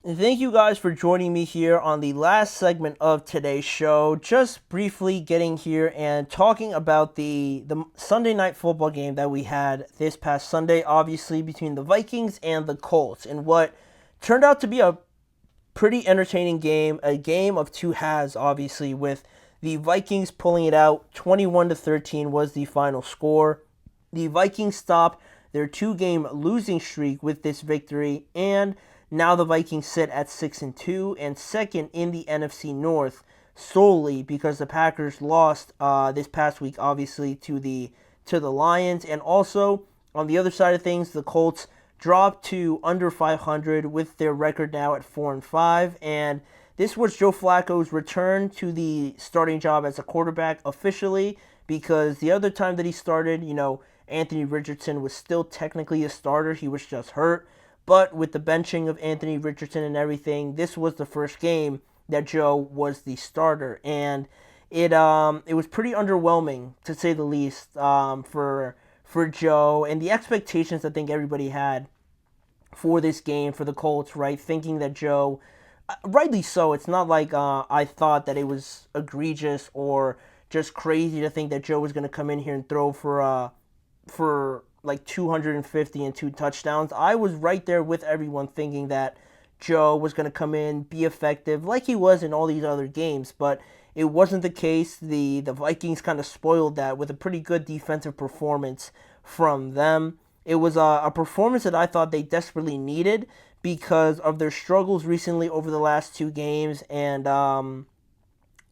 Thank you guys for joining me here on the last segment of today's show. Just briefly getting here and talking about the Sunday night football game that we had this past Sunday, obviously between the Vikings and the Colts, and what turned out to be a pretty entertaining game, a game of two halves, obviously, with the Vikings pulling it out. 21-13 was the final score. The Vikings stopped their two-game losing streak with this victory, and now the Vikings sit at 6-2 and second in the NFC North, solely because the Packers lost this past week, obviously, to the Lions, and also on the other side of things, the Colts dropped to under 500 with their record now at 4-5, and this was Joe Flacco's return to the starting job as a quarterback officially, because the other time that he started, Anthony Richardson was still technically a starter. He was just hurt. But with the benching of Anthony Richardson and everything, this was the first game that Joe was the starter, and it was pretty underwhelming to say the least for Joe and the expectations I think everybody had for this game for the Colts, right? Thinking that Joe, rightly so. It's not like I thought that it was egregious or just crazy to think that Joe was going to come in here and throw for like 250 and two touchdowns. I was right there with everyone thinking that Joe was going to come in, be effective like he was in all these other games, but it wasn't the case. The Vikings kind of spoiled that with a pretty good defensive performance from them. It was a performance that I thought they desperately needed because of their struggles recently over the last two games, and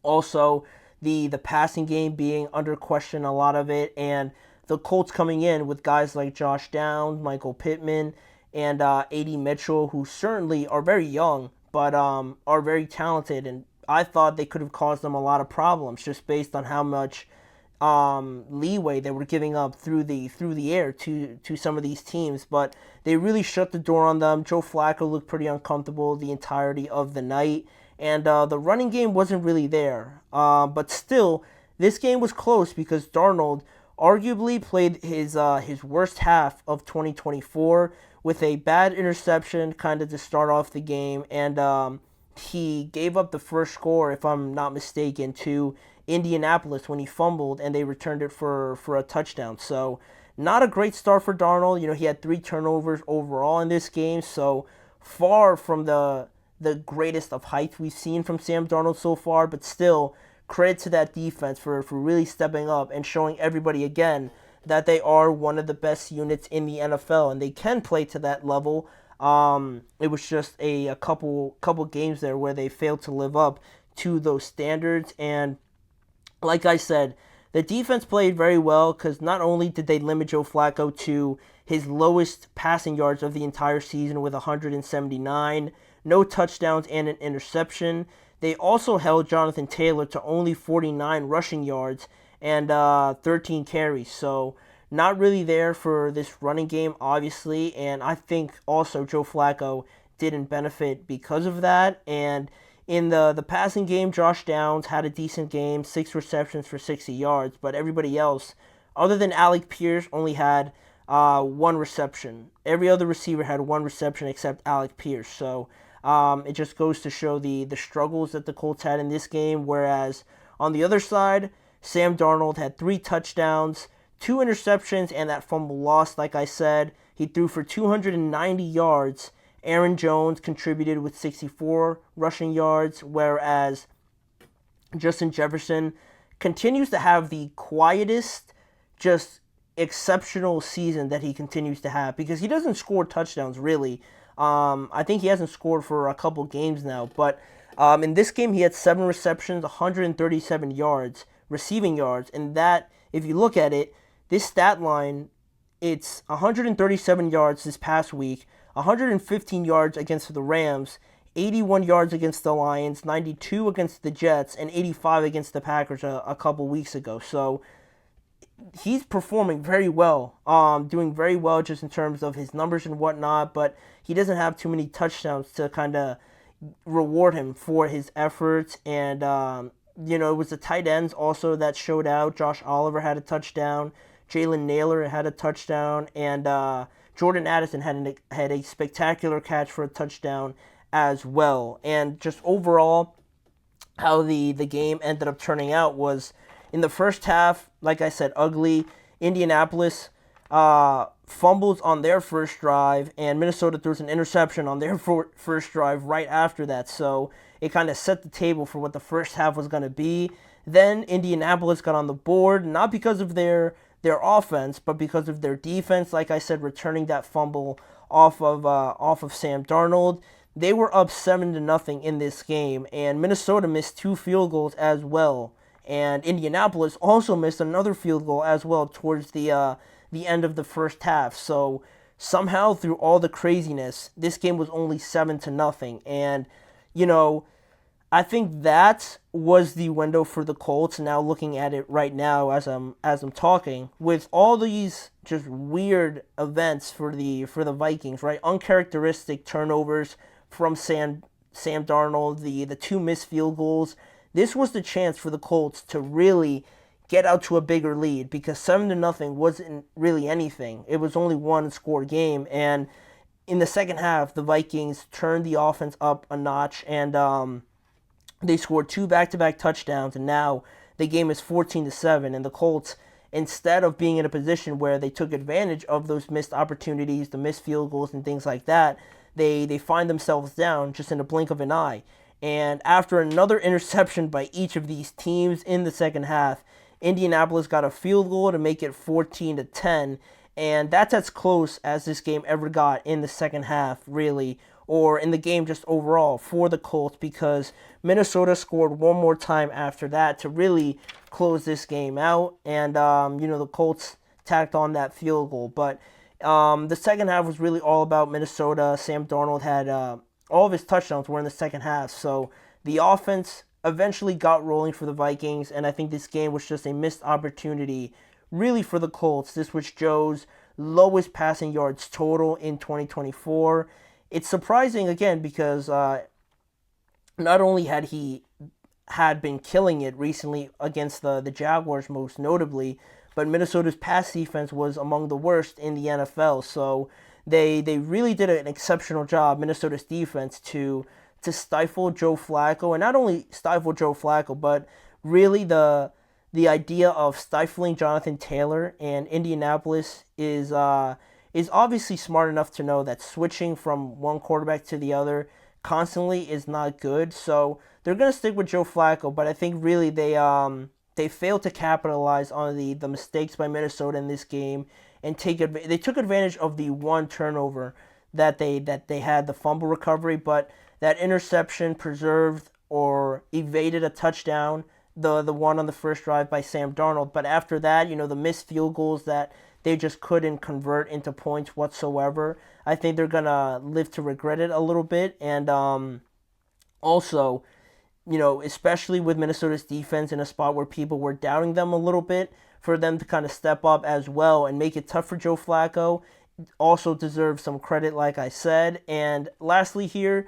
also the passing game being under question, a lot of it, and the Colts coming in with guys like Josh Downs, Michael Pittman, and A.D. Mitchell, who certainly are very young, but are very talented. And I thought they could have caused them a lot of problems just based on how much leeway they were giving up through the air to some of these teams. But they really shut the door on them. Joe Flacco looked pretty uncomfortable the entirety of the night, and the running game wasn't really there. But still, this game was close because Darnold arguably played his worst half of 2024 with a bad interception kind of to start off the game, and he gave up the first score, if I'm not mistaken, to Indianapolis when he fumbled and they returned it for a touchdown. So not a great start for Darnold. He had three turnovers overall in this game, so far from the greatest of heights we've seen from Sam Darnold so far, but still credit to that defense for really stepping up and showing everybody again that they are one of the best units in the NFL and they can play to that level. It was just a couple games there where they failed to live up to those standards, and like I said, the defense played very well because not only did they limit Joe Flacco to his lowest passing yards of the entire season with 179, no touchdowns and an interception, they also held Jonathan Taylor to only 49 rushing yards and 13 carries. So not really there for this running game, obviously, and I think also Joe Flacco didn't benefit because of that. And in the passing game, Josh Downs had a decent game, 6 receptions for 60 yards, but everybody else, other than Alec Pierce, only had one reception. Every other receiver had one reception except Alec Pierce. So it just goes to show the struggles that the Colts had in this game, whereas on the other side, Sam Darnold had 3 touchdowns, 2 interceptions, and that fumble lost, like I said. He threw for 290 yards. Aaron Jones contributed with 64 rushing yards, whereas Justin Jefferson continues to have the quietest, just exceptional season that he continues to have because he doesn't score touchdowns really. I think he hasn't scored for a couple games now, but in this game he had 7 receptions, 137 yards, receiving yards, and that, if you look at it, this stat line, it's 137 yards this past week, 115 yards against the Rams, 81 yards against the Lions, 92 against the Jets, and 85 against the Packers a couple weeks ago. So he's performing very well, doing very well just in terms of his numbers and whatnot, but he doesn't have too many touchdowns to kind of reward him for his efforts. And, it was the tight ends also that showed out. Josh Oliver had a touchdown, Jalen Naylor had a touchdown, and Jordan Addison had a spectacular catch for a touchdown as well. And just overall, how the game ended up turning out was in the first half, like I said, ugly. Indianapolis fumbles on their first drive, and Minnesota throws an interception on their first drive right after that. So it kind of set the table for what the first half was going to be. Then Indianapolis got on the board, not because of their offense, but because of their defense. Like I said, returning that fumble off of Sam Darnold. They were up 7-0 in this game, and Minnesota missed 2 field goals as well. And Indianapolis also missed another field goal as well towards the end of the first half. So somehow through all the craziness, this game was only 7-0. And you know, I think that was the window for the Colts. Now looking at it right now as I'm talking, with all these just weird events for the Vikings, right? Uncharacteristic turnovers from Sam Darnold, the 2 missed field goals. This was the chance for the Colts to really get out to a bigger lead, because 7-0 wasn't really anything. It was only one score game, and in the second half, the Vikings turned the offense up a notch, and they scored 2 back-to-back touchdowns, and now the game is 14-7, and the Colts, instead of being in a position where they took advantage of those missed opportunities, the missed field goals and things like that, they find themselves down just in a blink of an eye. And after another interception by each of these teams in the second half, Indianapolis got a field goal to make it 14-10, and that's as close as this game ever got in the second half, really, or in the game just overall for the Colts, because Minnesota scored one more time after that to really close this game out, and the Colts tacked on that field goal. But the second half was really all about Minnesota. Sam Darnold had all of his touchdowns were in the second half, so the offense eventually got rolling for the Vikings, and I think this game was just a missed opportunity really for the Colts. This was Joe's lowest passing yards total in 2024. It's surprising again because not only had been killing it recently against the Jaguars most notably, but Minnesota's pass defense was among the worst in the NFL. So they really did an exceptional job, Minnesota's defense, to stifle Joe Flacco, and not only stifle Joe Flacco, but really the idea of stifling Jonathan Taylor. And Indianapolis is obviously smart enough to know that switching from one quarterback to the other constantly is not good. So they're gonna stick with Joe Flacco, but I think really they failed to capitalize on the mistakes by Minnesota in this game, and they took advantage of the one turnover that they had, the fumble recovery, but that interception preserved or evaded a touchdown, the one on the first drive by Sam Darnold. But after that, the missed field goals that they just couldn't convert into points whatsoever. I think they're gonna live to regret it a little bit. And also, especially with Minnesota's defense in a spot where people were doubting them a little bit, for them to kind of step up as well and make it tough for Joe Flacco also deserves some credit, like I said. And lastly here,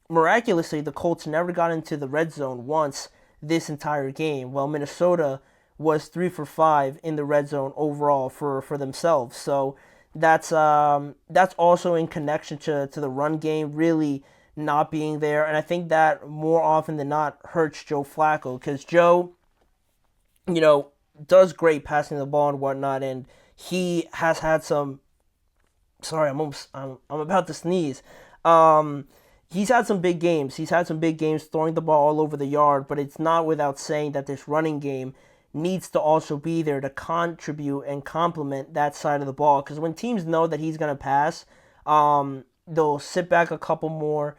miraculously, the Colts never got into the red zone once this entire game, while Minnesota was 3 for 5 in the red zone overall for themselves. So that's also in connection to the run game really not being there, and I think that more often than not hurts Joe Flacco, because Joe, does great passing the ball and whatnot, and he has had some. Sorry, I'm about to sneeze. He's had some big games. He's had some big games throwing the ball all over the yard, but it's not without saying that this running game needs to also be there to contribute and complement that side of the ball. Because when teams know that he's gonna pass, they'll sit back a couple more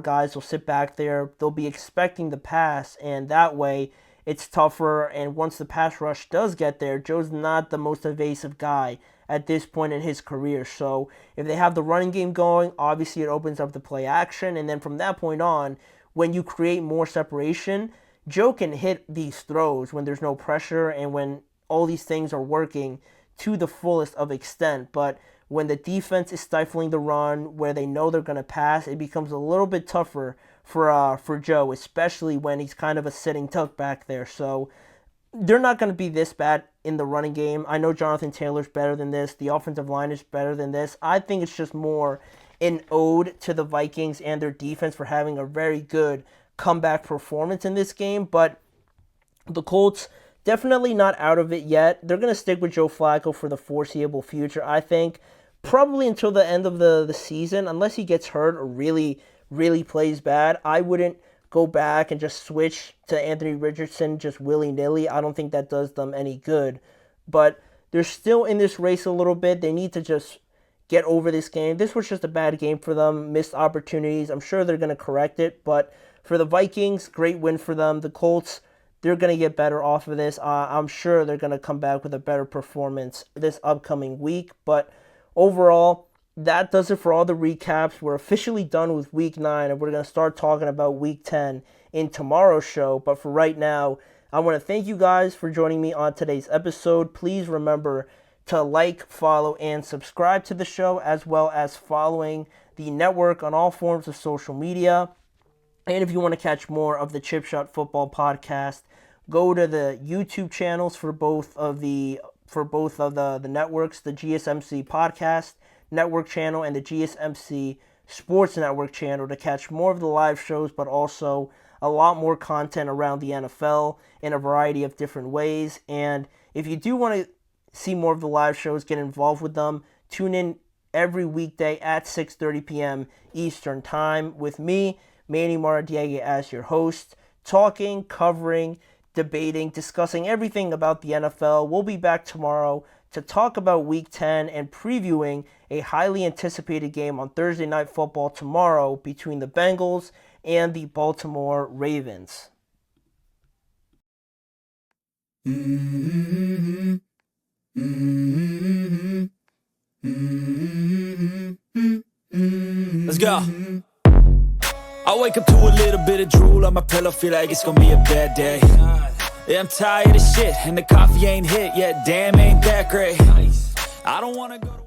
guys will sit back there. They'll be expecting the pass, and that way it's tougher. And once the pass rush does get there, Joe's not the most evasive guy at this point in his career. So if they have the running game going, obviously it opens up the play action, and then from that point on, when you create more separation, Joe can hit these throws when there's no pressure and when all these things are working to the fullest of extent. But when the defense is stifling the run, where they know they're going to pass, it becomes a little bit tougher for Joe, especially when he's kind of a sitting duck back there. So they're not going to be this bad in the running game. I know Jonathan Taylor's better than this. The offensive line is better than this. I think it's just more an ode to the Vikings and their defense for having a very good comeback performance in this game. But the Colts definitely not out of it yet. They're going to stick with Joe Flacco for the foreseeable future, I think, probably until the end of the season, unless he gets hurt or really, really plays bad. I wouldn't go back and just switch to Anthony Richardson just willy-nilly. I don't think that does them any good. But they're still in this race a little bit. They need to just get over this game. This was just a bad game for them, missed opportunities. I'm sure they're going to correct it. But for the Vikings, great win for them. The Colts, they're going to get better off of this. I'm sure they're going to come back with a better performance this upcoming week. But overall, that does it for all the recaps. We're officially done with Week 9, and we're going to start talking about Week 10 in tomorrow's show. But for right now, I want to thank you guys for joining me on today's episode. Please remember to like, follow, and subscribe to the show, as well as following the network on all forms of social media. And if you want to catch more of the Chip Shot Football podcast, go to the YouTube channels for both of the networks, the GSMC Podcast Network channel and the GSMC Sports Network channel, to catch more of the live shows, but also a lot more content around the NFL in a variety of different ways. And if you do want to see more of the live shows, get involved with them, tune in every weekday at 6:30 p.m. Eastern Time with me, Manny Maradiaga, as your host, talking, covering, debating, discussing everything about the NFL. We'll be back tomorrow to talk about Week 10 and previewing a highly anticipated game on Thursday Night Football tomorrow between the Bengals and the Baltimore Ravens. Let's go. I wake up to a little bit of drool on my pillow, feel like it's gonna be a bad day. Yeah, I'm tired of shit, and the coffee ain't hit yet, damn, ain't that great. I don't wanna go to